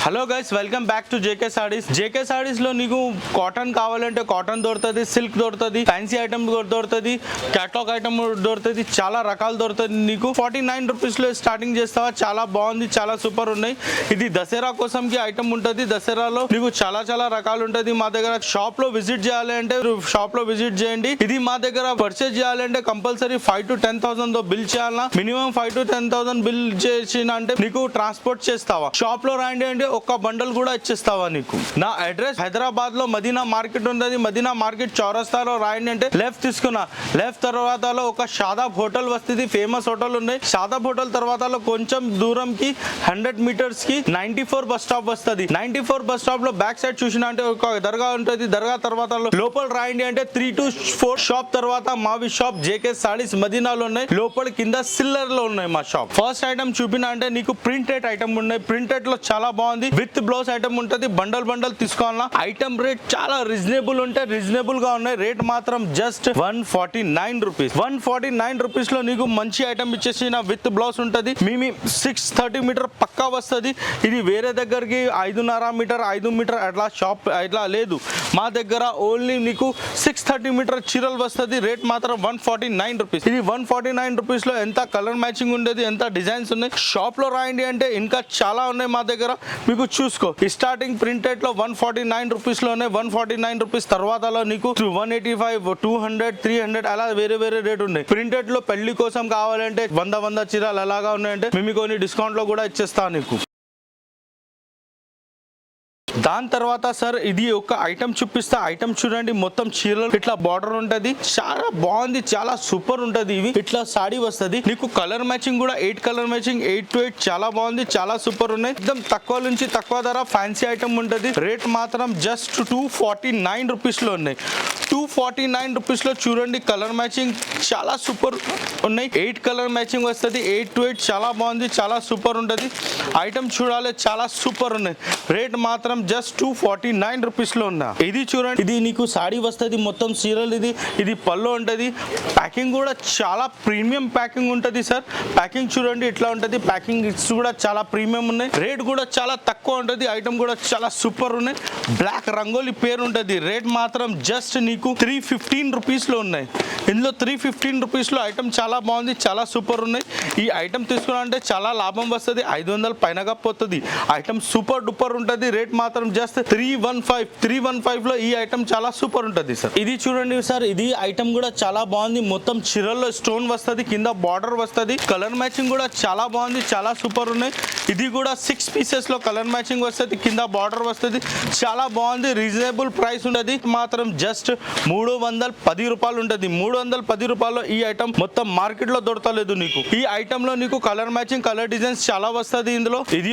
Hello guys, welcome back to JK saris. JK saris లో నీకు cotton కావాలంటే కాటన్ దొరుకుతుంది, సిల్క్ దొరుకుతుంది, ఫ్యాన్సీ ఐటమ్ దొరుకుతుంది, క్యాటలాగ్ ఐటమ్ దొరుకుతుంది, చాలా రకాలు దొరుకుతుంది. నీకు 49 రూపీస్ లో స్టార్టింగ్ చేస్తావా? చాలా బాగుంది, చాలా సూపర్ ఉన్నాయి. ఇది దసరా కోసం కి ఐటమ్ ఉంటుంది. దసరాలో నీకు చాలా రకాలు ఉంటుంది. మా దగ్గర షాప్ లో విజిట్ చేయాలి అంటే షాప్ లో విజిట్ చేయండి. ఇది మా దగ్గర పర్చేజ్ చేయాలంటే కంపల్సరీ 5 to 10,000 బిల్ చేయాలా. మినిమం 5 to 10,000 బిల్ చేసిన అంటే నీకు ట్రాన్స్పోర్ట్ చేస్తావా. షాప్ లో రాండి అంటే ఒక్క బండల్ కూడా ఇచ్చేస్తావా నీకు. నా అడ్రస్ హైదరాబాద్ లో మదీనా మార్కెట్ ఉంటుంది. మదీనా మార్కెట్ చౌరస్తాలో రాయండి అంటే లెఫ్ట్ తీసుకున్నా. లెఫ్ట్ తర్వాత ఒక షాదాబ్ హోటల్ వస్తుంది. ఫేమస్ హోటల్ ఉన్నాయి. షాదాబ్ హోటల్ తర్వాత కొంచెం దూరం కి 100 మీటర్స్ కి 94 బస్ స్టాప్ వస్తుంది. 94 బస్ స్టాప్ లో బ్యాక్ సైడ్ చూసినా అంటే ఒక దర్గా ఉంటుంది. దర్గా తర్వాత లోపల రాయండి అంటే 3 to 4 షాప్ తర్వాత మావి షాప్ జేకే సారీస్ మదీనాలో ఉన్నాయి. లోపల కింద సిల్లర్ లో ఉన్నాయి మా షాప్. ఫస్ట్ ఐటమ్ చూపినా అంటే నీకు ప్రింటెడ్ ఐటమ్ ఉన్నాయి. ప్రింటెడ్ లో చాలా బాగుంది. విత్ బ్లౌజ్ ఐటమ్ ఉంటుంది. బండల్ తీసుకోవాలా. ఐటమ్ రేట్ చాలా రీజనబుల్ ఉంటాయి. రీజనబుల్ గా ఉన్నాయి. రేట్ మాత్రం జస్ట్ 149 రూపీస్. 149 రూపీస్ లో నీకు మంచి ఐటమ్ ఇచ్చేసిన విత్ బ్లౌజ్ ఉంటుంది. 630 మీటర్ పక్కా వస్తుంది. ఇది వేరే దగ్గరికి 5.5 మీటర్ 5 మీటర్ అట్లా షాప్ అట్లా లేదు. మా దగ్గర ఓన్లీ నీకు 630 మీటర్ చీరలు వస్తుంది. రేట్ మాత్రం 149 రూపీస్. ఇది 149 రూపీస్ లో ఎంత కలర్ మ్యాచింగ్ ఉండేది, ఎంత డిజైన్స్ ఉన్నాయి. షాప్ లో రాయండి అంటే ఇంకా చాలా ఉన్నాయి మా దగ్గర. మీకు చూసుకో. స్టార్టింగ్ ప్రింటెడ్ లో 149 రూపీస్ లోనే 149 రూపీస్ తర్వాత నీకు 185 200 300 అలా వేరే రేట్ ఉన్నాయి. ప్రింటెడ్ లో పెళ్లి కోసం కావాలంటే 100 చీరలు అలాగా ఉన్నాయంటే మేము కొన్ని డిస్కౌంట్ లో కూడా ఇచ్చేస్తాను నీకు. దాని తర్వాత సార్ ఇది ఒక ఐటమ్ చూపిస్తా. ఐటమ్ చూడండి, మొత్తం చీరలు ఇట్లా బార్డర్ ఉంటది. చాలా బాగుంది, చాలా సూపర్ ఉంటది. ఇవి ఇట్లా సాడీ వస్తుంది. నీకు కలర్ మ్యాచింగ్ కూడా 8 కలర్ మ్యాచింగ్ 8 to 8 చాలా బాగుంది, చాలా సూపర్ ఉన్నాయి. ఎక్దమ్ తక్కువ నుంచి తక్కువ ధర ఫ్యాన్సీ ఐటమ్ ఉంటది. రేట్ మాత్రం జస్ట్ 249 రూపీస్ లో ఉన్నాయి. 249 రూపీస్ లో చూడండి, కలర్ మ్యాచింగ్ చాలా సూపర్ ఉన్నాయి. 8 కలర్ మ్యాచింగ్ వస్తుంది. 8 to 8 చాలా బాగుంది, చాలా సూపర్ ఉంటది. ఐటమ్ చూడాలి, చాలా సూపర్ ఉన్నాయి. రేట్ మాత్రం జస్ట్ 249 రూపీస్ లో ఉన్నా. ఇది చూడండి, ఇది నీకు సాడీ వస్తుంది. మొత్తం సీరియల్ ఇది పళ్ళు ఉంటది. ప్యాకింగ్ కూడా చాలా ప్రీమియం ప్యాకింగ్ ఉంటది సార్. ప్యాకింగ్ చూడండి ఇట్లా ఉంటది. ప్యాకింగ్ కూడా చాలా ప్రీమియం ఉన్నాయి. రేట్ కూడా చాలా తక్కువ ఉంటది. ఐటమ్ కూడా చాలా సూపర్ ఉన్నాయి. బ్లాక్ రంగోలి పేరు ఉంటది. రేట్ మాత్రం జస్ట్ నీకు 315 రూపీస్ లో ఉన్నాయి. ఇందులో 315 రూపీస్ లో ఐటమ్ చాలా బాగుంది, చాలా సూపర్ ఉన్నాయి. ఈ ఐటమ్ తీసుకున్నారంటే చాలా లాభం వస్తుంది. 500 పైనగా పోతుంది. ఐటమ్ సూపర్ డూపర్ ఉంటది. రేట్ మాత్రం జస్ట్ 315 లో ఈ ఐటమ్ చాలా సూపర్ ఉంటది సార్. ఇది చూడండి సార్, ఇది ఐటమ్ కూడా చాలా బాగుంది. మొత్తం చీరల్లో స్టోన్ వస్తుంది, కింద బార్డర్ వస్తుంది. కలర్ మ్యాచింగ్ కూడా చాలా బాగుంది, చాలా సూపర్ ఉన్నాయి. ఇది కూడా 6 పీసెస్ లో కలర్ మ్యాచింగ్ వస్తుంది, కింద బార్డర్ వస్తుంది. చాలా బాగుంది, రీజనబుల్ ప్రైస్ ఉండదు. మాత్రం జస్ట్ 310 రూపాయలు ఉంటుంది. 310 రూపాయల్లో ఈ ఐటమ్ మొత్తం మార్కెట్ లో దొరకలేదు నీకు. ఈ ఐటమ్ లో నీకు కలర్ మ్యాచింగ్ కలర్ డిజైన్స్ చాలా వస్తుంది ఇందులో. ఇది